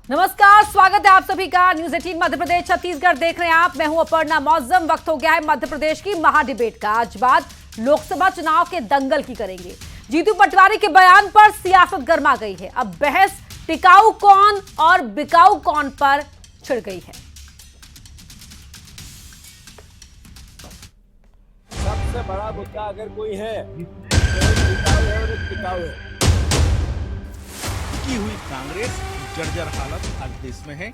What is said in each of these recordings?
नमस्कार, स्वागत है आप सभी का न्यूज 18 मध्य प्रदेश छत्तीसगढ़ देख रहे हैं आप। मैं हूं अपर्णा मौजम। वक्त हो गया है मध्य प्रदेश की महाडिबेट का। आज बात लोकसभा चुनाव के दंगल की करेंगे। जीतू पटवारी के बयान पर सियासत गर्मा गई है। अब बहस टिकाऊ कौन और बिकाऊ कौन पर छिड़ गई है। सबसे बड़ा मुद्दा अगर कोई है तो एक टिकाऊ है और एक टिकाऊ है। की हुई कांग्रेस जर्जर हालत आज देश में है।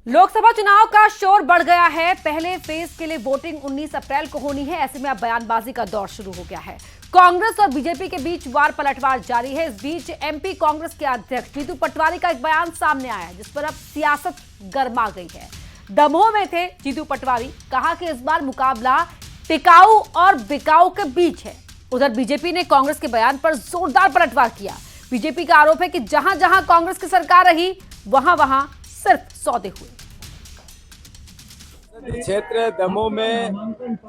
लोकसभा चुनाव का शोर बढ़ गया है। पहले फेज के लिए वोटिंग 19 अप्रैल को होनी है। ऐसे में अब बयानबाजी का दौर शुरू हो गया है। कांग्रेस और बीजेपी के बीच वार पलटवार जारी है। इस बीच एमपी कांग्रेस के अध्यक्ष जीतू पटवारी का एक बयान सामने आया है, जिस पर अब सियासत गर्मा गई है। दमोह में थे जीतू पटवारी, कहा कि इस बार मुकाबला टिकाऊ और बिकाऊ के बीच है। उधर बीजेपी ने कांग्रेस के बयान पर जोरदार पलटवार किया। बीजेपी का आरोप है कि जहां जहां कांग्रेस की सरकार रही वहां वहां सिर्फ सौदे हुए। क्षेत्र दमोह में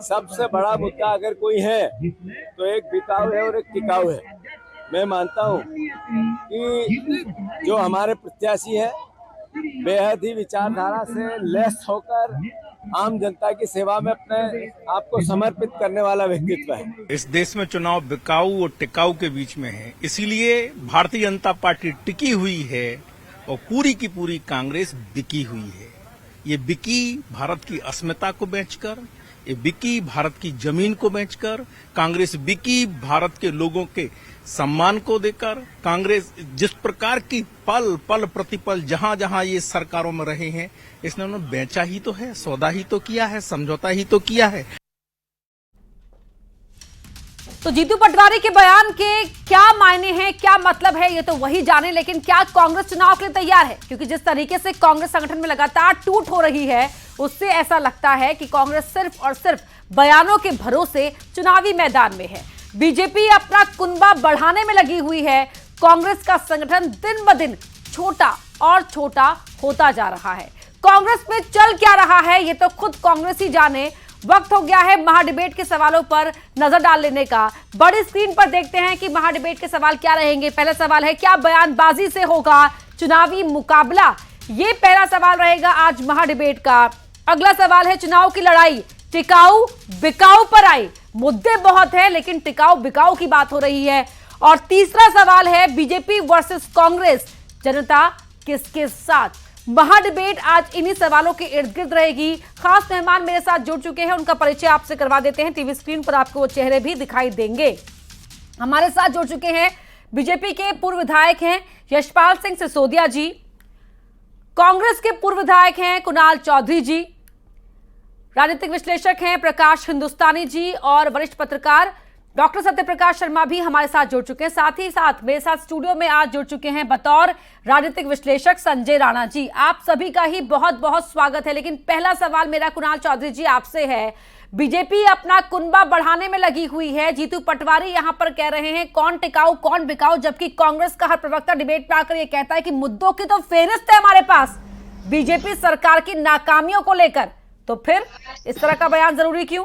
सबसे बड़ा मुद्दा अगर कोई है तो एक बिकाऊ है और एक टिकाऊ है। मैं मानता हूं कि जो हमारे प्रत्याशी है बेहद ही विचारधारा से लैस होकर आम जनता की सेवा में अपने आप को समर्पित करने वाला व्यक्तित्व है। इस देश में चुनाव बिकाऊ और टिकाऊ के बीच में है, इसीलिए भारतीय जनता पार्टी टिकी हुई है और पूरी की पूरी कांग्रेस बिकी हुई है। ये बिकी भारत की अस्मिता को बेचकर, ये बिकी भारत की जमीन को बेचकर, कांग्रेस बिकी भारत के लोगों के सम्मान को देकर। कांग्रेस जिस प्रकार की पल पल प्रतिपल जहां जहां ये सरकारों में रहे हैं, इसने उन्होंने बेचा ही तो है, सौदा ही तो किया है, समझौता ही तो किया है। तो जीतू पटवारी के बयान के क्या मायने हैं, क्या मतलब है, ये तो वही जाने। लेकिन क्या कांग्रेस चुनाव के लिए तैयार है? क्योंकि जिस तरीके से कांग्रेस संगठन में लगातार टूट हो रही है, उससे ऐसा लगता है कि कांग्रेस सिर्फ और सिर्फ बयानों के भरोसे चुनावी मैदान में है। बीजेपी अपना कुनबा बढ़ाने में लगी हुई है। कांग्रेस का संगठन दिन ब दिन छोटा और छोटा होता जा रहा है। कांग्रेस में चल क्या रहा है, ये तो खुद कांग्रेस ही जाने। वक्त हो गया है महाडिबेट के सवालों पर नजर डाल लेने का। बड़ी स्क्रीन पर देखते हैं कि महाडिबेट के सवाल क्या रहेंगे। पहला सवाल है, क्या बयानबाजी से होगा चुनावी मुकाबला? ये पहला सवाल रहेगा आज महाडिबेट का। अगला सवाल है, चुनाव की लड़ाई टिकाऊ बिकाऊ पर आई। मुद्दे बहुत है लेकिन टिकाऊ बिकाऊ की बात हो रही है। और तीसरा सवाल है, बीजेपी वर्सेस कांग्रेस, जनता किसके साथ? महाडिबेट आज इन्हीं सवालों के इर्द गिर्द रहेगी। खास मेहमान मेरे साथ जुड़ चुके हैं, उनका परिचय आपसे करवा देते हैं। टीवी स्क्रीन पर आपको वो चेहरे भी दिखाई देंगे। हमारे साथ जुड़ चुके हैं बीजेपी के पूर्व विधायक हैं यशपाल सिंह सिसोदिया जी, कांग्रेस के पूर्व विधायक हैं कुणाल चौधरी जी, राजनीतिक विश्लेषक हैं प्रकाश हिंदुस्तानी जी और वरिष्ठ पत्रकार डॉक्टर सत्यप्रकाश शर्मा भी हमारे साथ जुड़ चुके हैं। साथ ही साथ मेरे साथ स्टूडियो में आज जुड़ चुके हैं बतौर राजनीतिक विश्लेषक संजय राणा जी। आप सभी का ही बहुत बहुत स्वागत है। लेकिन पहला सवाल मेरा कुणाल चौधरी जी आपसे है। बीजेपी अपना कुनबा बढ़ाने में लगी हुई है। जीतू पटवारी यहां पर कह रहे हैं कौन टिकाऊ कौन बिकाऊ, जबकि कांग्रेस का हर प्रवक्ता डिबेट में आकर यह कहता है कि मुद्दों की तो फेहरिस्त है हमारे पास बीजेपी सरकार की नाकामियों को लेकर। तो फिर इस तरह का बयान जरूरी क्यों?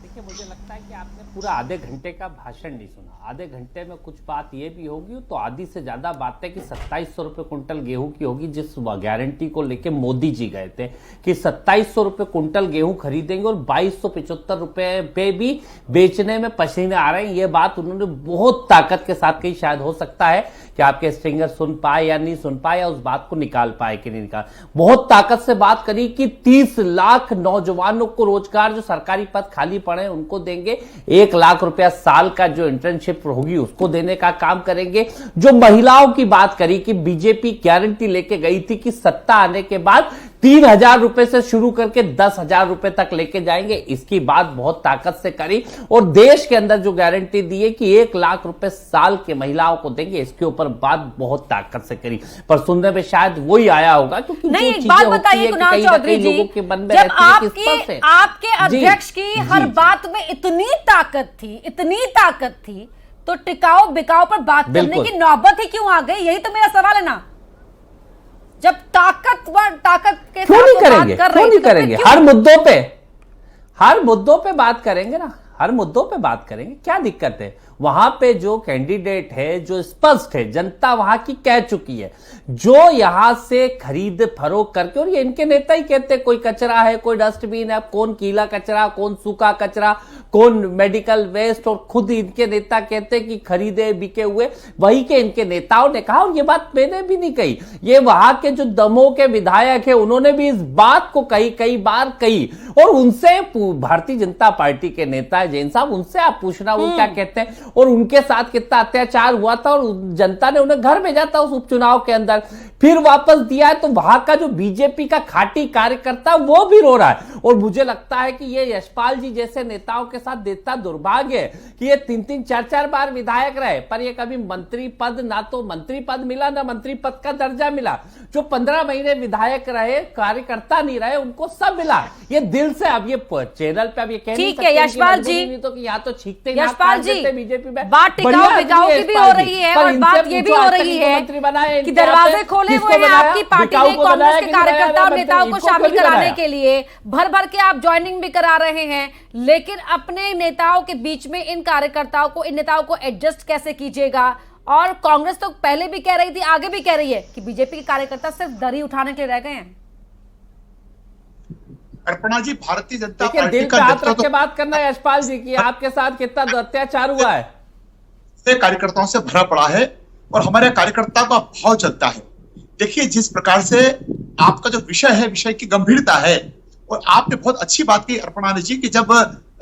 देखिए, मुझे लगता है कि आपने पूरा आधे घंटे का भाषण नहीं सुना। आधे घंटे में कुछ बात ये भी होगी तो आधी से ज्यादा बात है कि 2700 रुपये कुंटल गेहूं की होगी, जिस गारंटी को लेके मोदी जी गए थे कि 2700 रुपये कुंटल गेहूं खरीदेंगे और 2275 रुपये पे भी बेचने में पसीने आ रहे हैं। ये बात उन्होंने बहुत ताकत के साथ कही। शायद हो सकता है कि आपके स्ट्रिंगर सुन पाए या नहीं सुन पाए, या उस बात को निकाल पाए कि नहीं निकाल। बहुत ताकत से बात करी कि 30 लाख नौजवानों को रोजगार, जो सरकारी पद खाली पड़े उनको देंगे। 1 लाख रुपया साल का जो इंटर्नशिप होगी उसको देने का काम करेंगे। जो महिलाओं की बात करी कि बीजेपी गारंटी लेके गई थी कि सत्ता आने के बाद 3000 रुपए से शुरू करके 10,000 रुपए तक लेके जाएंगे, इसकी बात बहुत ताकत से करी। और देश के अंदर जो गारंटी दी है कि 1 लाख रुपए साल के महिलाओं को देंगे, इसके ऊपर बात बहुत ताकत से करी। पर सुनने में शायद वही आया होगा, क्योंकि नहीं, एक बात बताइए कुणाल चौधरी जी, लोगों के मन में जब रहती है आपके अध्यक्ष की हर बात में इतनी ताकत थी, तो टिकाऊ बिकाऊ पर बात करने की नौबत ही क्यों आ गई? यही तो मेरा सवाल है ना। जब ताकत के क्यों नहीं करेंगे, क्यों नहीं करेंगे? हर मुद्दों पे हर मुद्दों पे बात करेंगे ना, हर मुद्दों पे बात करेंगे, क्या दिक्कत है। वहां पे जो कैंडिडेट है, जो स्पष्ट है, जनता वहां की कह चुकी है, जो यहां से खरीद फरोख्त करके, और ये इनके नेता ही कहते हैं कोई कचरा है, कोई डस्टबिन है, कौन गीला कचरा, कौन सूखा कचरा, कौन मेडिकल वेस्ट, और खुद इनके नेता कहते हैं कि खरीदे बिके हुए, वही के इनके नेताओं ने कहा। और ये बात मैंने भी नहीं कही, ये वहां के जो दमोह के विधायक है उन्होंने भी इस बात को कई बार कही। और उनसे भारतीय जनता पार्टी के नेता है जैन साहब, उनसे आप पूछना वो क्या कहते हैं, और उनके साथ कितना अत्याचार हुआ था, और जनता ने उन्हें घर भेजा था उस उपचुनाव के अंदर, फिर वापस दिया है। तो वहां का जो बीजेपी का खाटी कार्यकर्ता वो भी रो रहा है। और मुझे लगता है कि ये यशपाल जी जैसे नेताओं के साथ देता दुर्भाग्य है कि ये 3-3, 4-4 बार विधायक रहे, पर ये कभी मंत्री पद, ना तो मंत्री पद मिला, ना मंत्री पद का दर्जा मिला। जो 15 महीने विधायक रहे, कार्यकर्ता नहीं रहे, उनको सब मिला। ये दिल से, अब ये चैनल पे अब ये कह नहीं सकते ठीक है यशपाल जी, नहीं तो कि यहाँ तो छींकते यशपाल जी, बीजेपी में बात टिकाऊ बिकाऊ की भी हो रही है, और बात ये भी हो रही है कि दरवाजे खोले हुए हैं आपकी पार्टी ने कांग्रेस के कार्यकर्ता और नेताओं को शामिल कराने के लिए, भर भर के आप ज्वाइनिंग भी करा रहे हैं, लेकिन अपने नेताओं के बीच में इन कार्यकर्ताओं को, इन नेताओं को एडजस्ट कैसे कीजिएगा। और कांग्रेस तो पहले भी कह रही थी, आगे भी कह रही है कि बीजेपी के कार्यकर्ता सिर्फ दरी उठाने के लिए रह गए हैं। अर्पणा जी, भारतीय जनता पार्टी पार्टी दिल का पे हाथ रख के बात करना है यशपाल जी की आपके साथ कितना अत्याचार हुआ है, कार्यकर्ताओं से भरा पड़ा है और हमारे कार्यकर्ता का भाव चलता है। देखिए, जिस प्रकार से आपका जो विषय है, विषय की गंभीरता है, और आपने बहुत अच्छी बात की अर्पणा जी कि जब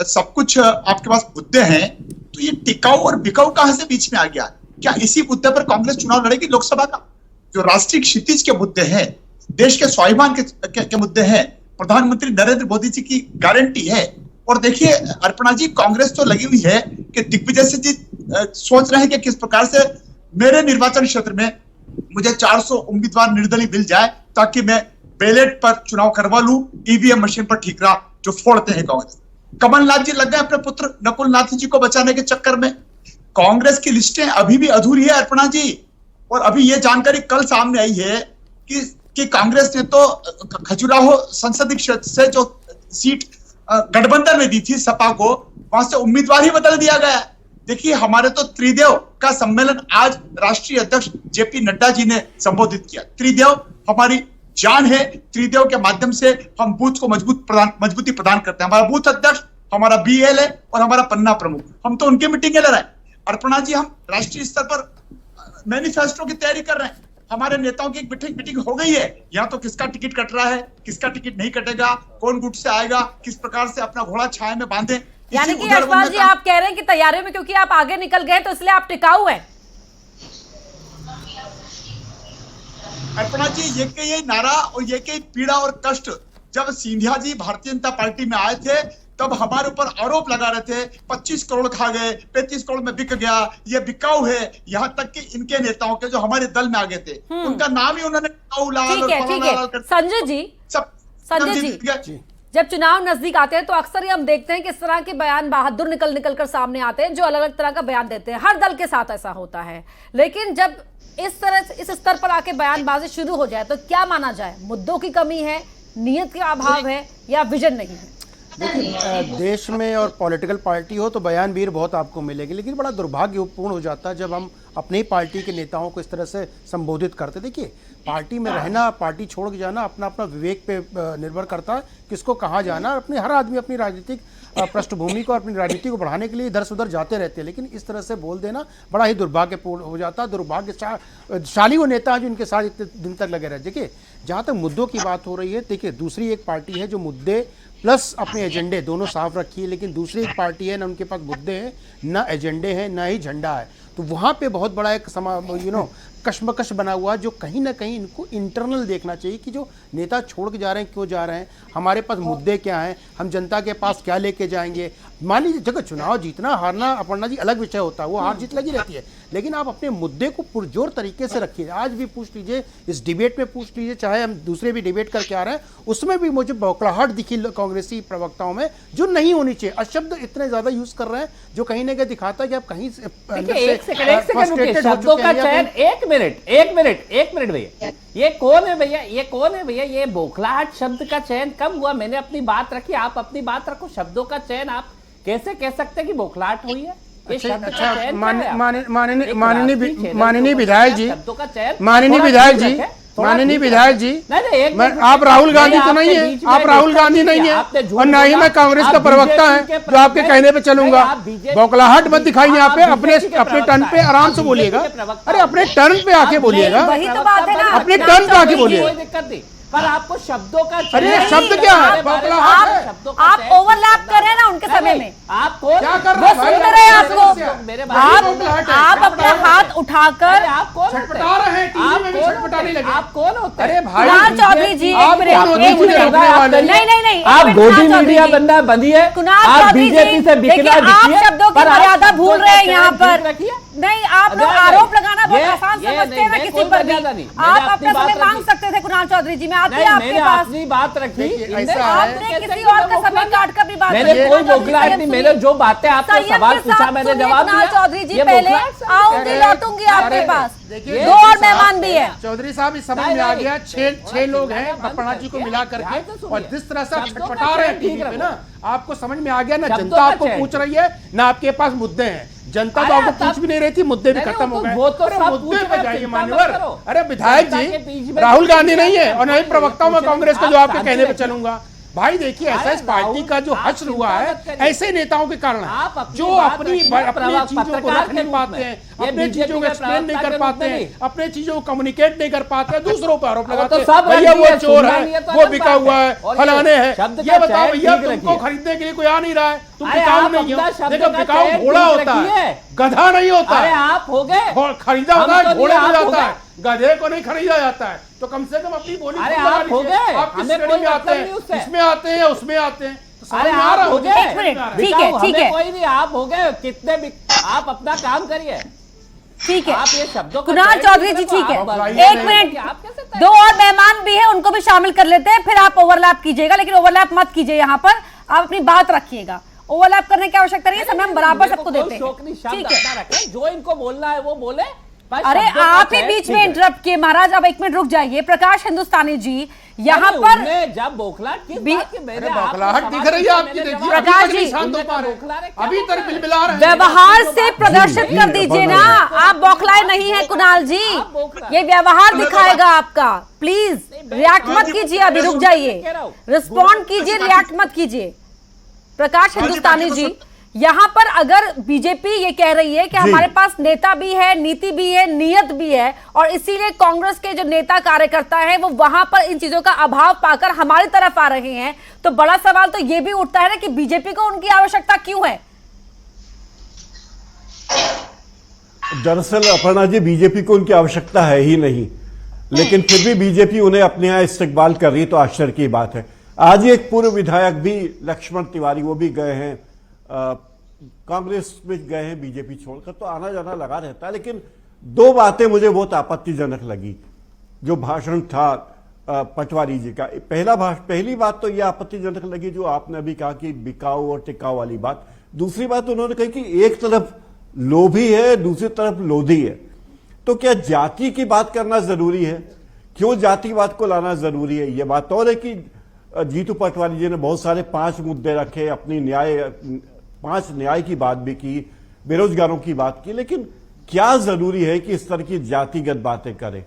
सब कुछ आपके पास मुद्दे हैं तो ये टिकाऊ और बिकाऊ कहां से बीच में आ गया। क्या इसी मुद्दे पर कांग्रेस चुनाव लड़ेगी लोकसभा का? जो राष्ट्रीय क्षितिज के मुद्दे हैं, देश के स्वाभिमान के मुद्दे हैं, प्रधानमंत्री नरेंद्र मोदी जी की गारंटी है। और देखिए अर्पणा जी, कांग्रेस तो लगी हुई है कि दिग्विजय सिंह जी सोच रहे हैं कि किस प्रकार से मेरे निर्वाचन क्षेत्र में मुझे 400 उम्मीदवार निर्दलीय मिल जाए ताकि मैं बैलेट पर चुनाव करवा लूं, ईवीएम मशीन पर ठीकरा जो फोड़ते हैं कांग्रेस। कमलनाथ जी लग गए अपने पुत्र नकुल नाथ जी को बचाने के चक्कर में। कांग्रेस की लिस्टें अभी भी अधूरी है अर्पणा जी। और अभी ये जानकारी कल सामने आई है कि कांग्रेस ने तो खजुराहो संसदीय क्षेत्र से जो सीट गठबंधन में दी थी सपा को, वहां से उम्मीदवार ही बदल दिया गया। देखिए, हमारे तो त्रिदेव का सम्मेलन आज राष्ट्रीय अध्यक्ष जेपी नड्डा जी ने संबोधित किया। त्रिदेव हमारी जान है, त्रिदेव के माध्यम से हम बूथ को मजबूती प्रदान करते हैं। हमारा बूथ अध्यक्ष, हमारा बीएल है और हमारा पन्ना प्रमुख, हम तो उनकी मीटिंग ले रहे हैं। अर्पणा जी, हम राष्ट्रीय स्तर पर मैनिफेस्टो की तैयारी कर रहे हैं। हमारे नेताओं की एक मीटिंग हो गई है। यहाँ तो किसका टिकट कट रहा है, किसका टिकट नहीं कटेगा, कौन गुट से आएगा, किस प्रकार से अपना घोड़ा छाया में बांधे। यानी कि यशपाल जी, आप कह रहे हैं कि तैयारियों में क्योंकि आप आगे निकल गए तो इसलिए आप टिकाऊ हैं। अर्पणा जी, ये नारा और ये पीड़ा और कष्ट जब सिंधिया जी भारतीय जनता पार्टी में आए थे तब हमारे ऊपर आरोप लगा रहे थे 25 करोड़ खा गए, 35 करोड़ में बिक गया, ये बिकाऊ है। यहाँ तक कि इनके नेताओं के जो हमारे दल में आ गए थे उनका नाम ही उन्होंने बिकाऊ लाल। ठीक है संजय जी, जब चुनाव नजदीक आते हैं तो अक्सर ही हम देखते हैं कि इस तरह के बयान बहादुर निकल कर सामने आते हैं जो अलग अलग तरह का बयान देते हैं। हर दल के साथ ऐसा होता है, लेकिन जब इस स्तर पर आके बयानबाजी शुरू हो जाए तो क्या माना जाए? मुद्दों की कमी है, नीयत का अभाव है, या विजन नहीं है? देखिए, देश में और पॉलिटिकल पार्टी हो तो बयानबाजी बहुत आपको मिलेगी, लेकिन बड़ा दुर्भाग्यपूर्ण हो जाता है जब हम अपनी पार्टी के नेताओं को इस तरह से संबोधित करते। देखिए, पार्टी में रहना, पार्टी छोड़ के जाना अपना अपना विवेक पे निर्भर करता है किसको कहाँ जाना। अपने हर आदमी अपनी राजनीतिक पृष्ठभूमि को, अपनी राजनीति को बढ़ाने के लिए इधर से उधर जाते रहते हैं, लेकिन इस तरह से बोल देना बड़ा ही दुर्भाग्यपूर्ण हो जाता है। दुर्भाग्यशाली वो नेता जो इनके साथ इतने दिन तक लगे रहे। देखिए, जहाँ तक मुद्दों की बात हो रही है, देखिए दूसरी एक पार्टी है जो मुद्दे प्लस अपने एजेंडे दोनों साफ रखी है, लेकिन दूसरी एक पार्टी है ना उनके पास मुद्दे हैं, ना एजेंडे हैं, ना ही झंडा है। तो वहाँ पे बहुत बड़ा एक कश्मकश बना हुआ जो कहीं ना कहीं इनको इंटरनल देखना चाहिए कि जो नेता छोड़ के जा रहे हैं क्यों जा रहे हैं, हमारे पास मुद्दे क्या हैं, हम जनता के पास क्या लेके जाएंगे। मान लीजिए जगह चुनाव जीतना हारना अपर्णा जी अलग विषय होता है, वो हार जीत लगी रहती है, लेकिन आप अपने मुद्दे को पुरजोर तरीके से रखिए। आज भी पूछ लीजिए, इस डिबेट में पूछ लीजिए, चाहे हम दूसरे भी डिबेट करके आ रहे हैं, उसमें भी मुझे बौखलाहट दिखी कांग्रेसी प्रवक्ताओं में, जो नहीं होनी चाहिए। अशब्द इतने ज्यादा यूज कर रहे हैं जो कहीं ना कहीं दिखाता है कि आप कहीं से एक सेकंड रुकिए, शब्दों का चयन, एक मिनट भैया, ये कौन है भैया, ये बौखलाहट शब्द का चयन कब हुआ? मैंने अपनी बात रखी, आप अपनी बात रखो। शब्दों का चयन आप कैसे कह सकते हैं कि बौखलाहट हुई है? माननीय विधायक जी, माननीय विधायक जी, आप राहुल गांधी तो नहीं है, आप राहुल गांधी नहीं है, और ना ही मैं कांग्रेस का प्रवक्ता है जो आपके कहने पे चलूंगा। बौखलाहट मत दिखाइए यहाँ पे, अपने टर्न पे आराम से बोलिएगा। अरे अपने टर्न पे आके बोलिएगा, वही तो बात है ना, अपने टर्न पे आके बोलिएगा। कोई दिक्कत नहीं, पर आपको शब्दों का, अरे शब्द क्या है? आप ओवरलैप कर रहे हैं ना उनके समय में। आप कौन क्या कर वो सुन रहे हैं आपको। मेरे आप अपना हाथ उठाकर आप कौन छटपटा रहे हैं, टीवी में भी छटपटाने लगे। आप कौन होते हैं? अरे भाई कुणाल चौधरी जी, आप एक कौन होते हैं मुझे रोकने वाले? नहीं, आप एक मिनट, गोदी कुणाल मीडिया चौधरी जी। बनना बनिए, कुणाल आप चौधरी बीजेपी जी, से देखिए, बिकना आप दिखिए, शब्दों की पर आप मर्यादा शब्दों भूल का रहे हैं चयन यहाँ ठीक पर। रखिए। नहीं, आप लोग नहीं, आरोप लगाना बहुत ये- आसान ये समझते हैं ना नहीं, किसी कोई पर भी। मर्यादा नहीं। आप मैंने अपना अपनी समय बात मांग रखी। सकते थे कुणाल चौधरी जी, मैं आती नहीं, है आपके मैंने पास। अपनी बात रखी। देखिए, इनने ऐसा आपने है। आपने कैसे किसी और का किया? समय काट कर भी बात मैंने की। कोई बौखलाहट नहीं, मैंने जो बातें आपसे संयम सवाल के पूछा साथ मैंने सुनिए जवाब कुणाल दिया। चौधरी जी, ये पहले बौखलाहट से- आऊंगी, लौटूंगी आपके पास। देखिए, दो और मेहमान भी है। चौधरी साहब इस समझ नहीं, में आ नहीं, गया, छह लोग हैं बपना जी को मिला करके, और जिस तरह से आप छटपटा रहे हैं टीवी पे ना, आपको समझ में आ गया ना। शब्दों जनता का आपको चयन। पूछ रही है ना, आपके पास मुद्दे हैं। जनता तो अरे आपको पूछ भी नहीं रही थी, मुद्दे भी नहीं, खत्म हो गए। वो तो अरे सब मुद्दे पूछ पे रहे, जाइए चिंता मान्यवर। मत करो। अरे विधायक जनता के बीच जी, में राहुल कोई गांधी नहीं है, नहीं और नहीं प्रवक्ताओं में पूछ रहे, कांग्रेस का जो आप आपके शांति कहने पे रहिए। चलूंगा। भाई देखिए, ऐसा इस पार्टी का जो हश्र हुआ है ऐसे नेताओं के कारण आप है, अपनी जो बात अपनी रखिए, चीजों को पत्रकार रख के नहीं रूप पाते में। हैं, ये अपनी बीजेपी चीजों को के एक्सप्लेन नहीं प्रवक्ता कर के रूप पाते में हैं, नहीं। अपने चीजों को कम्युनिकेट नहीं कर पाते हैं, दूसरों पर आरोप तो लगाते हैं। सब भैया रख वो दिया, चोर सुनना है, नहीं है तो वो अलग बिका बात हुआ है। है, और फलाने ये हैं। शब्द ये का बताओ चयन भैया, ठीक तुमको रखिए। खरीदने के लिए कोई आ नहीं रहा है, तुम अरे बिकाऊ आप नहीं हो। अपना शब्द देखो, का बिकाऊ चयन घोड़ा ठीक होता है, रखिए। गधा नहीं होता अरे है। आप हो गए, खरीदा होता हम है, तो घोड़े नहीं, को आप हो जाता है, गए। गधे को नहीं खरीदा जाता है। तो कम से कम अपनी बोली अरे खुद लगा आप हो लीजिए। गए, आप किस हमें श्रेणी कोई में आते मतलब हैं, नहीं उससे। इसमें आते हैं या उसमें आते हैं, तो समझ अरे में आ आप रहा हो मुझे। गए, एक मिनट, समझ में आ रहा है। ठीक है, बिकाऊ ठीक हमें है। कोई नहीं, आप हो गए कितने भी, आप अपना काम करिए। ठीक है, आप ये शब्दों का कुणाल चयन चौधरी जी, कीजिए, ठीक है। आप बताइए एक नहीं, मिनट, आप कैसे तय दो और मेहमान भी है, उनको भी शामिल कर लेते हैं, फिर आप ओवरलैप कीजिएगा, लेकिन ओवरलैप मत कीजिए। यहाँ पर आप अपनी बात रखिएगा, ओवरलैप करने की आवश्यकता नहीं है, समय हम बराबर सबको देते हैं। ठीक है, जो इनको बोलना है वो बोले। अरे आप ही बीच में इंटरप्ट किए महाराज, आप एक मिनट रुक जाइए। प्रकाश हिंदुस्तानी जी, यहाँ पर जब बौखलाहट किस भी- बात की, मैंने अरे आपको बौखलाहट सवाल दिख रही है पूछा, आपकी, मैंने देखिए, जवाब अभी प्रकाश तक नहीं जी, शांत हो पा रहे बौखला रहे, हैं, क्या अभी बौखला तक रहे? बिलबिला रहे हैं। व्यवहार से प्रदर्शित कर दीजिए ना, आप बौखलाए नहीं है कुणाल जी, ये व्यवहार दिखाएगा आपका। प्लीज रिएक्ट मत कीजिए, अभी रुक जाइए, रिस्पॉन्ड कीजिए, रिएक्ट मत कीजिए। प्रकाश हिंदुस्तानी जी, यहाँ पर अगर बीजेपी ये कह रही है कि हमारे पास नेता भी है, नीति भी है, नियत भी है, और इसीलिए कांग्रेस के जो नेता कार्यकर्ता हैं वो वहां पर इन चीजों का अभाव पाकर हमारी तरफ आ रहे हैं, तो बड़ा सवाल तो ये भी उठता है ना कि बीजेपी को उनकी आवश्यकता क्यों है? दरअसल अपर्णा जी, बीजेपी को उनकी आवश्यकता है ही नहीं, लेकिन फिर भी बीजेपी उन्हें अपने यहां इस्तेकबाल कर रही है, तो आश्चर्य की बात है। आज एक पूर्व विधायक भी, लक्ष्मण तिवारी, वो भी गए हैं कांग्रेस में, गए हैं बीजेपी छोड़कर, तो आना जाना लगा रहता है। लेकिन दो बातें मुझे बहुत आपत्तिजनक लगी जो भाषण था पटवारी जी का। पहली बात तो यह आपत्तिजनक लगी जो आपने अभी कहा कि बिकाऊ और टिकाऊ वाली बात। दूसरी बात उन्होंने कही कि एक तरफ लोभी है, दूसरी तरफ लोधी है। तो क्या जाति की बात करना जरूरी है? क्यों जातिवाद को लाना जरूरी है? यह बात और है कि जीतू पटवारी जी ने बहुत सारे 5 मुद्दे रखे, अपनी 5 न्याय की बात भी की, बेरोजगारों की बात की, लेकिन क्या जरूरी है कि इस तरह की जातिगत बातें करें?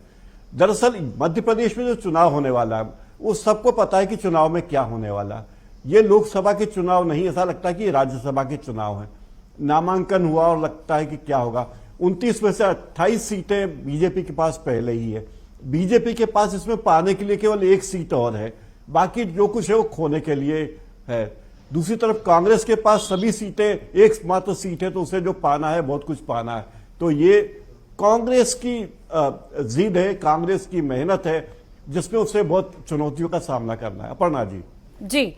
दरअसल मध्य प्रदेश में जो चुनाव होने वाला है, वो सबको पता है कि चुनाव में क्या होने वाला है। ये लोकसभा के चुनाव नहीं, ऐसा लगता है कि राज्यसभा के चुनाव है। नामांकन हुआ और लगता है कि क्या होगा। 29 में से 28 सीटें बीजेपी के पास पहले ही है। बीजेपी के पास इसमें पाने के लिए केवल 1 सीट और है, बाकी जो कुछ है वो खोने के लिए है। दूसरी तरफ कांग्रेस के पास सभी सीटें, एकमात्र सीट है, तो उसे जो पाना है बहुत कुछ पाना है। तो ये कांग्रेस की जिद है, कांग्रेस की मेहनत है, जिसमें उसे बहुत चुनौतियों का सामना करना है। अपर्णा जी। जी,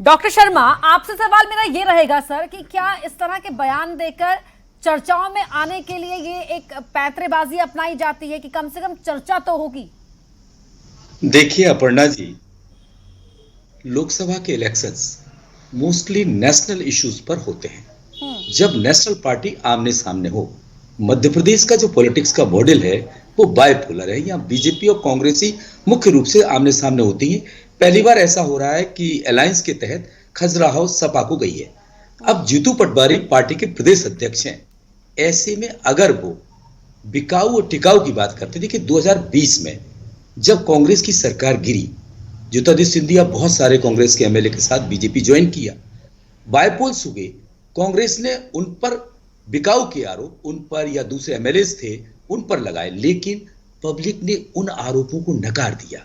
डॉक्टर शर्मा, आपसे सवाल मेरा ये रहेगा सर कि क्या इस तरह के बयान देकर चर्चाओं में आने के लिए ये एक पैंतरेबाजी अपनाई जाती है कि कम से कम चर्चा तो होगी? देखिए अपर्णा जी, लोकसभा के इलेक्शंस मोस्टली नेशनल इश्यूज पर होते हैं। जब नेशनल पार्टी आमने सामने हो, मध्य प्रदेश का जो पॉलिटिक्स का मॉडल है वो बाइपोलर है। यहाँ बीजेपी और कांग्रेस ही मुख्य रूप से आमने सामने होती हैं। पहली बार ऐसा हो रहा है कि अलायंस के तहत खजुराहो सपा को गई है। अब जीतू पटवारी पार्टी के प्रदेश अध्यक्ष हैं। ऐसे में अगर वो बिकाऊ और टिकाऊ की बात करते, देखिए 2020 में जब कांग्रेस की सरकार गिरी, ज्योतिरादित्य सिंधिया बहुत सारे कांग्रेस के एमएलए के साथ बीजेपी ज्वाइन किया, बायपोल्स हुए, कांग्रेस ने उन पर बिकाऊ के आरोप उन पर या दूसरे एमएलए थे उन पर लगाए, लेकिन पब्लिक ने उन आरोपों को नकार दिया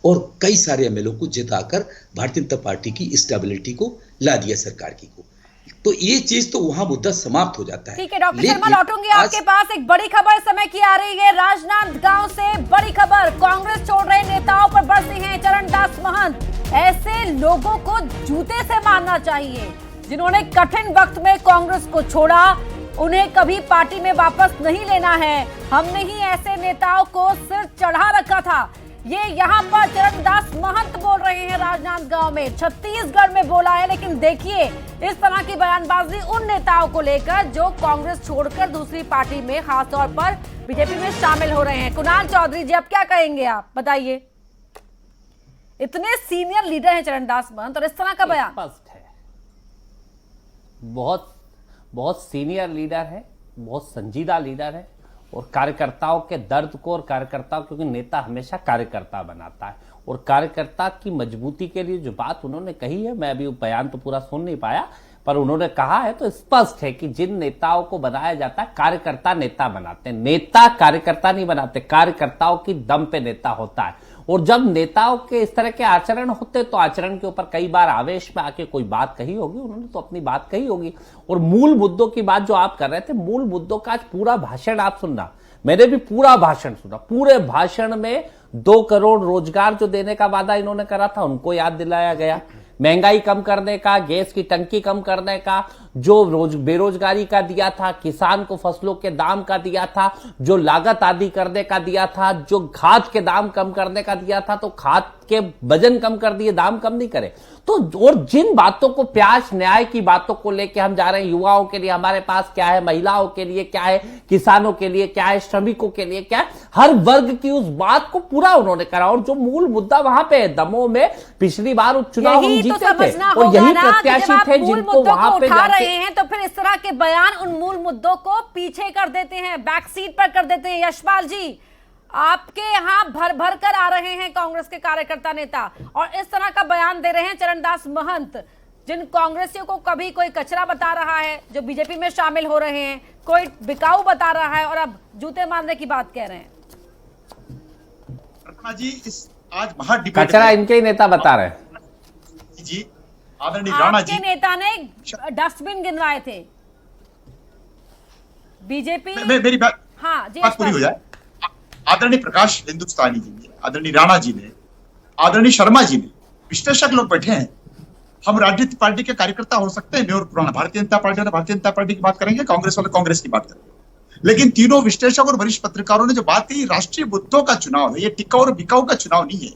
और कई सारे एमएलए को जिताकर भारतीय जनता पार्टी की स्टेबिलिटी को ला दिया सरकार की को। तो ये चीज तो वहां मुद्दा समाप्त हो जाता है। ठीक है डॉक्टर शर्मा, लौटूंगी आपके पास। एक बड़ी खबर समय की आ रही है राजनांदगांव से। बड़ी खबर, कांग्रेस छोड़ रहे नेताओं पर बरसे हैं चरणदास महंत। ऐसे लोगों को जूते से मारना चाहिए जिन्होंने कठिन वक्त में कांग्रेस को छोड़ा। उन्हें कभी पार्टी में वापस नहीं लेना है। हमने ही ऐसे नेताओं को सिर चढ़ा रखा था। ये यहाँ पर चरणदास महंत बोल रहे हैं राजनांदगांव में, छत्तीसगढ़ में बोला है। लेकिन देखिए इस तरह की बयानबाजी उन नेताओं को लेकर जो कांग्रेस छोड़कर दूसरी पार्टी में, खासतौर पर बीजेपी में शामिल हो रहे हैं। कुणाल चौधरी जी, अब क्या कहेंगे आप, बताइए। इतने सीनियर लीडर हैं चरणदास महंत और इस तरह का बयान। स्पष्ट है, बहुत सीनियर लीडर है, बहुत संजीदा लीडर है और कार्यकर्ताओं के दर्द को, और कार्यकर्ताओं, क्योंकि नेता हमेशा कार्यकर्ता बनाता है और कार्यकर्ता की मजबूती के लिए जो बात उन्होंने कही है, मैं अभी बयान तो पूरा सुन नहीं पाया, पर उन्होंने कहा है तो स्पष्ट है कि जिन नेताओं को बनाया जाता है, कार्यकर्ता नेता बनाते हैं, नेता कार्यकर्ता नहीं बनाते। कार्यकर्ताओं की दम पे नेता होता है। और जब नेताओं के इस तरह के आचरण होते तो आचरण के ऊपर कई बार आवेश में आके कोई बात कही होगी, उन्होंने तो अपनी बात कही होगी। और मूल मुद्दों की बात जो आप कर रहे थे, मूल मुद्दों का आज पूरा भाषण आप सुनना, मैंने भी पूरा भाषण सुना। पूरे भाषण में 2 करोड़ रोजगार जो देने का वादा इन्होंने करा था उनको याद दिलाया गया, महंगाई कम करने का, गैस की टंकी कम करने का, जो बेरोजगारी का दिया था, किसान को फसलों के दाम का दिया था, जो लागत आदि करने का दिया था, जो खाद के दाम कम करने का दिया था, तो खाद के वजन कम कर दिए, दाम कम नहीं करे। तो और जिन बातों को, प्याज न्याय की बातों को लेके हम जा रहे हैं, युवाओं के लिए हमारे पास क्या है, महिलाओं के लिए क्या है, किसानों के लिए क्या है, श्रमिकों के लिए क्या है, हर वर्ग की उस बात को पूरा उन्होंने करा। और जो मूल मुद्दा वहां पे है, दमोह में पिछली बार उपचुनाव हम जीते थे और यही प्रत्याशी थे जिनको वहां पे हैं, तो फिर इस तरह के बयान उन मूल मुद्दों को पीछे कर देते हैं, बैक सीट पर कर देते हैं। यशपाल जी, आपके यहाँ भर भर कर आ रहे हैं कांग्रेस के कार्यकर्ता नेता और इस तरह का बयान दे रहे हैं चरणदास महंत, जिन कांग्रेसियों को कभी कोई कचरा बता रहा है जो बीजेपी में शामिल हो रहे हैं, कोई बिकाऊ बता रहा है और अब जूते मारने की बात कह रहे हैं। जी, इस आज महाडिबेट कचरा इनके ही नेता बता रहे हैं जी। आदरणीय राणा जी, आपके नेता ने डस्टबिन गिनवाए थे। बीजेपी मेरी बात, हाँ जी, बात पूरी हो जाए। आदरणीय प्रकाश हिंदुस्तानी जी ने, आदरणीय राणा जी ने, आदरणीय शर्मा जी ने, विश्लेषक लोग बैठे हैं। हम राजनीतिक पार्टी के कार्यकर्ता हो सकते हैं, और पुराना भारतीय जनता पार्टी वाले भारतीय जनता पार्टी की बात करेंगे, कांग्रेस वाले कांग्रेस की बात करेंगे, लेकिन तीनों विश्लेषक और वरिष्ठ पत्रकारों ने जो बात की, राष्ट्रीय मुद्दों का चुनाव है, ये टिकाऊ और बिकाऊ का चुनाव नहीं है।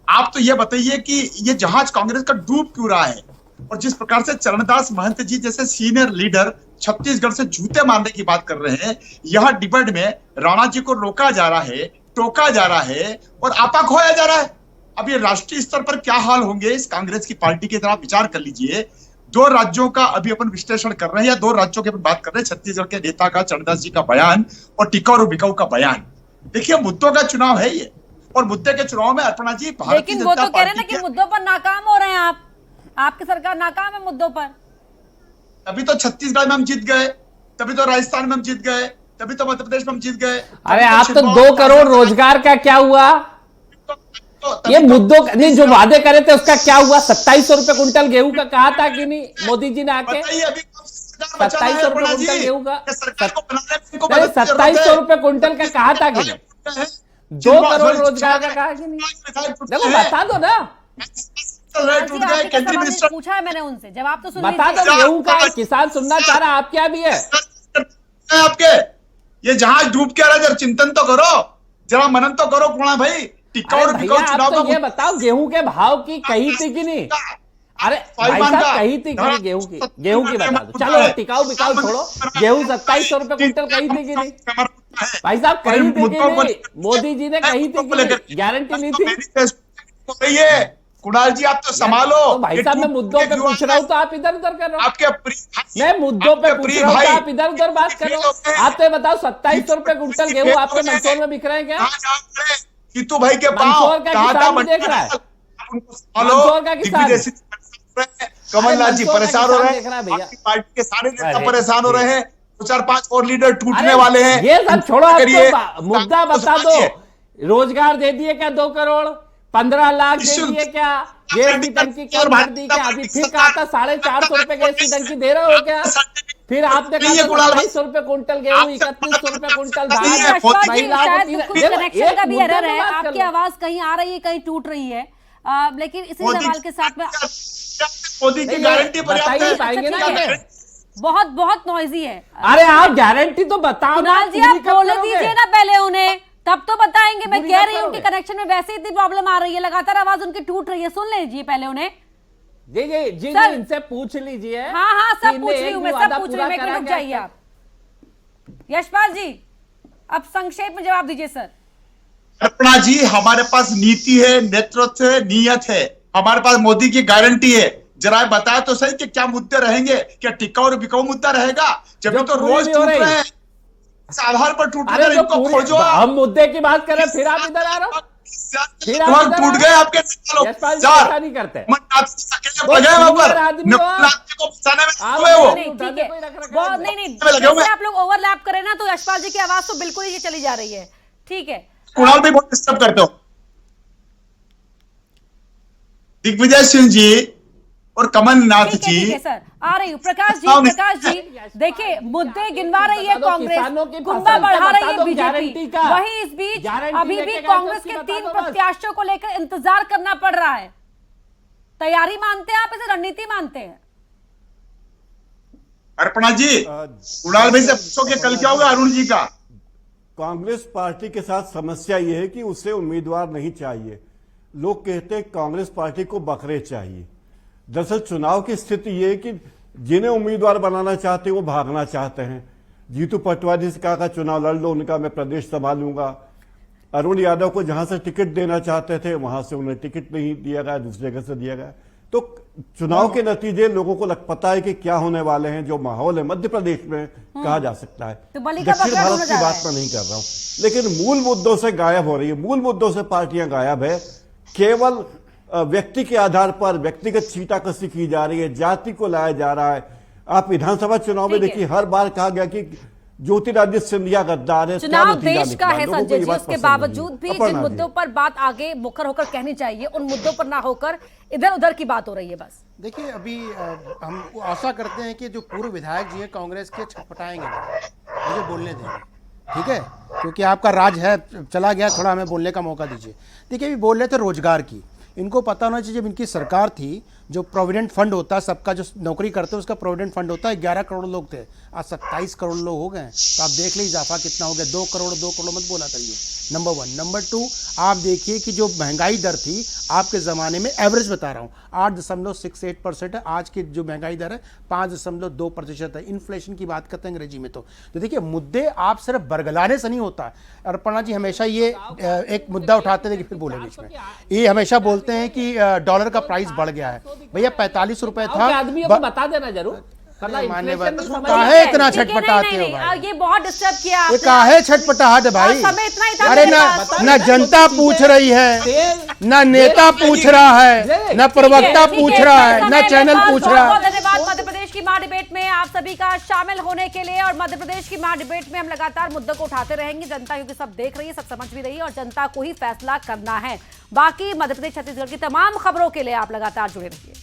आप तो ये बताइए कि ये जहाज कांग्रेस का डूब क्यों रहा है, और जिस प्रकार से चरणदास महंत जी जैसे सीनियर लीडर छत्तीसगढ़ से जूते मारने की बात कर रहे हैं, यहाँ डिबेट में राणा जी को रोका जा रहा है, टोका जा रहा है और आपा खोया जा रहा है। अब ये राष्ट्रीय स्तर पर क्या हाल होंगे इस कांग्रेस की पार्टी के, तरह विचार कर लीजिए। 2 राज्यों का अभी अपन विश्लेषण कर रहे हैं, या 2 राज्यों की अपन बात कर रहे हैं, छत्तीसगढ़ के नेता का, चरणदास जी का बयान और टिकाऊ और बिकाऊ का बयान। देखिए, मुद्दों का चुनाव है ये, और मुद्दे के चुनाव में अर्पणा जी, लेकिन वो तो कह रहे हैं ना कि मुद्दों पर नाकाम हो रहे हैं आप, आपकी सरकार नाकाम है मुद्दों पर। तभी तो छत्तीसगढ़ में हम जीत गए, तभी तो राजस्थान में हम जीत गए, तभी तो मध्य प्रदेश में हम जीत गए। अरे आप तो 2 करोड़ रोजगार का क्या हुआ, ये मुद्दों नहीं, जो वादे करे थे उसका क्या हुआ? 2700 रुपए कुंटल गेहूं का कहा था कि नहीं मोदी जी ने आके? 2700 रुपए कुंटल गेहूं का, 2700 रुपए कुंटल का कहा था कि नहीं? 2 करोड़ रोजगार का कहा कि नहीं? देखो बता दो ना, केंद्रीय मिनिस्टर पूछा है मैंने उनसे, जवाब तो सुन बता दो। गेहूं का किसान सुनना चाह रहा, आप क्या भी है आपके, ये जहाज डूब के आ रहा है, जरा चिंतन तो करो, जरा मनन तो करो कुणाल भाई। टिकाऊ अरे और भैया बिकाऊ आप चुनाव तो का ये बताओ गेहूं के भाव की कही थी कि नहीं? अरे भाई साहब कही थी कि नहीं गेहूं की बता दो। चलो टिकाऊ बिकाऊ छोड़ो, गेहूं 2700 रुपए क्विंटल कही थी कि नहीं? भाई साहब कही थी कि नहीं? मोदी जी ने कही थी कि नहीं? गारंटी ली थी? कुणाल जी आप तो संभालो। तो भाई साहब मैं मुद्दों पे पूछ रहा हूँ तो आप इधर उधर कर रहे हो। आपके मैं मुद्दों पे पूछ रहा हूँ तो आप इधर उधर बात कर रहे हो। आप तो बताओ 2700 रुपए क्विंटल गेहूं आपके मंदसौर में बिक रहे हैं क्या? जीतू भाई के मंदसौर का किसान भी देख रहा है, मंदसौर का किसान। कमलनाथ जी परेशान हो रहे देख रहा है हैं, भैया। आपकी पार्टी के सारे नेता परेशान हो रहे हैं, 2-4-5 और लीडर टूटने अरे वाले हैं। ये सब छोड़ो, आप करिए। तो मुद्दा बता दो। रोजगार दे दिए क्या 2 करोड़? 15 लाख दे दिए क्या? गैस की टंकी कम कर दी क्या? अभी फिर कहा था 450 रुपए गैस की टंकी दे रहे हो क्या? फिर आपने कहा 2700 रुपए क्विंटल गेहूं, 3100 रुपए क्विंटल धान। यशपाल जी, महिलाओं शायद को कुछ कनेक्शन का भी मुद्दे एरर पे है, बात कर आपकी लो। आवाज कहीं आ रही है कहीं टूट रही है, लेकिन इसी सवाल के साथ में मोदी की गारंटी पर्याप्त है। पाएंगे ना ठीक है। ये? बहुत बहुत नॉइजी है। अरे आप गारंटी तो बताओ ना, कुणाल जी पूरी आप कब बोलने करोगे? दीजिए ना पहले उन्हें, तब तो बताएंगे। मैं पूरी कह कब रही हूँ उनके करोगे? कनेक्शन में वैसे इतनी प्रॉब्लम आ रही है, लगातार आवाज उनकी टूट रही है, सुन लीजिए पहले उन्हें। जी जी जी सर। जी इनसे पूछ लीजिए। हाँ हाँ कि सब इनने पूछ रही एक हूँ भी मैं, वादा सब पूछ रही पूरा हूँ, एक करा मिनट रुक क्या? जाइए आप। यशपाल जी अब संक्षेप में जवाब दीजिए सर। कल्पना जी हमारे पास नीति है, नेतृत्व है, नियत है, हमारे पास मोदी की गारंटी है। जरा बताया तो सही कि क्या मुद्दे रहेंगे, क्या टिकाऊ और बिकाऊ मुद्दा रहेगा? जब जो तो पूरी रोज भी हो टूट रही। रहे हैं, इस आधार पर टूट अरे रहे हैं, जो इनको पूरी खोजो। हम मुद्दे की बात कर रहे हैं, फिर आप इधर आ रहे हो। फिर आप लगभग इधर टूट आ- गए आपके नेता लोग। यशपाल जी चार ऐसा नहीं करते। अकेले बहुत पड़ गए वहां पर। सीनियर आदमी हो आप। नकुल को फंसाने में आप लगे हुए हो। नहीं ठीक उठाने है, कोई रख रखा बहुत है। नहीं नहीं, लगे हुए जैसे हैं। आप लोग ओवरलैप करें ना तो यशपाल जी की आवाज तो बिल्कुल ही चली जा रही है। ठीक है, कुणाल भी बहुत डिस्टर्ब करते हो। दिग्विजय सिंह जी और कमलनाथ ठीक है, जी, ठीक है सर, आ रही हूँ। प्रकाश जी देखिए मुद्दे गिनवा रही है बता दो, कांग्रेस, किसानों की कुंभा फसल का बढ़ा रही बता है दो बीजेपी। गारंटी का। वहीं इस बीच गारंटी अभी लेके भी गए कांग्रेस तो के उसकी 3 बता दो बस। प्रत्याशियों को लेकर इंतजार करना पड़ रहा है। तैयारी मानते हैं आप, इसे रणनीति मानते हैं? अर्पणा जी, कुणाल भाई से पूछो कि कल क्या होगा अरुण जी का। कांग्रेस पार्टी के साथ समस्या यह है कि उसे उम्मीदवार नहीं चाहिए। लोग कहते हैं कांग्रेस पार्टी को बकरे चाहिए। दरअसल चुनाव की स्थिति यह है कि जिन्हें उम्मीदवार बनाना चाहते हैं वो भागना चाहते हैं। जीतू पटवारी से कहा चुनाव लड़ लो, उनका मैं प्रदेश संभालूंगा। अरुण यादव को जहां से टिकट देना चाहते थे वहां से उन्हें टिकट नहीं दिया गया, दूसरी जगह से दिया गया। तो चुनाव के नतीजे लोगों को पता है कि क्या होने वाले हैं। जो माहौल है मध्य प्रदेश में कहा जा सकता है। तो बलि का दक्षिण बकरा भारत ढूंढा की जा रहा बात है। मैं नहीं कर रहा हूं, लेकिन मूल मुद्दों से गायब हो रही है। मूल मुद्दों से पार्टियां गायब है। केवल व्यक्ति के आधार पर व्यक्तिगत छींटाकशी की जा रही है, जाति को लाया जा रहा है। आप विधानसभा चुनाव में ठीक है। देखिए हर बार कहा गया कि ज्योतिरादित्य सिंधिया गद्दार है। क्या चुनाव नतीजा देश का निकला? है लोगों को संजय ये जी, बात उसके पसंद नहीं है। बावजूद भी अपर्णा जिन जी। मुद्दों पर बात आगे मुखर होकर कहनी चाहिए उन मुद्दों पर ना होकर इधर उधर की बात हो रही है बस। देखिए अभी हम आशा करते हैं कि जो पूर्व विधायक जी हैं कांग्रेस के छटपटाएंगे नहीं, मुझे बोलने देंगे, ठीक है, क्योंकि आपका राज है, चला गया, थोड़ा हमें बोलने का मौका दीजिए। देखिए अभी बोल रहे थे रोजगार की, इनको पता होना चाहिए जब इनकी सरकार थी, जो प्रोविडेंट फंड होता है सबका, जो नौकरी करते हैं उसका प्रोविडेंट फंड होता है, 11 करोड़ लोग थे, आज 27 करोड़ लोग हो गए। तो आप देख लीजिए इजाफा कितना हो गया। 2 करोड़ मत बोला करिए, नंबर 1। नंबर 2 आप देखिए कि जो महंगाई दर थी आपके ज़माने में, एवरेज बता रहा हूँ, 8.68% है, आज की जो महंगाई दर है 5.2% है। इन्फ्लेशन की बात करते हैं अंग्रेजी में। तो देखिए मुद्दे आप सिर्फ बरगलाने से नहीं होता है। अर्पणा जी हमेशा ये एक मुद्दा उठाते थे कि फिर बोले बीच में, ये हमेशा बोलते हैं कि डॉलर का प्राइस बढ़ गया है। भैया 45 रुपए था। आदमियों को बता देना जरूर, काहे इतना छटपटाते हो भाई? ये बहुत डिस्टर्ब किया ये काहे छटपटाहट है भाई? समय इतना ही था अरे मेरे ना पास। ना जनता पूछ रही है, ना नेता पूछ रहा है, ना प्रवक्ता पूछ रहा है, ना चैनल पूछ रहा बहुत है। धन्यवाद मध्य प्रदेश की मां डिबेट में आप सभी का शामिल होने के लिए। और मध्य प्रदेश की मां डिबेट में हम लगातार मुद्दों को उठाते रहेंगे। जनता क्योंकि सब देख रही है, सब समझ भी रही है और जनता को ही फैसला करना है। बाकी मध्य प्रदेश छत्तीसगढ़ की तमाम खबरों के लिए आप लगातार जुड़े रहिए।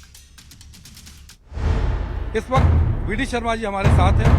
इस वक्त वीडी शर्मा जी हमारे साथ हैं।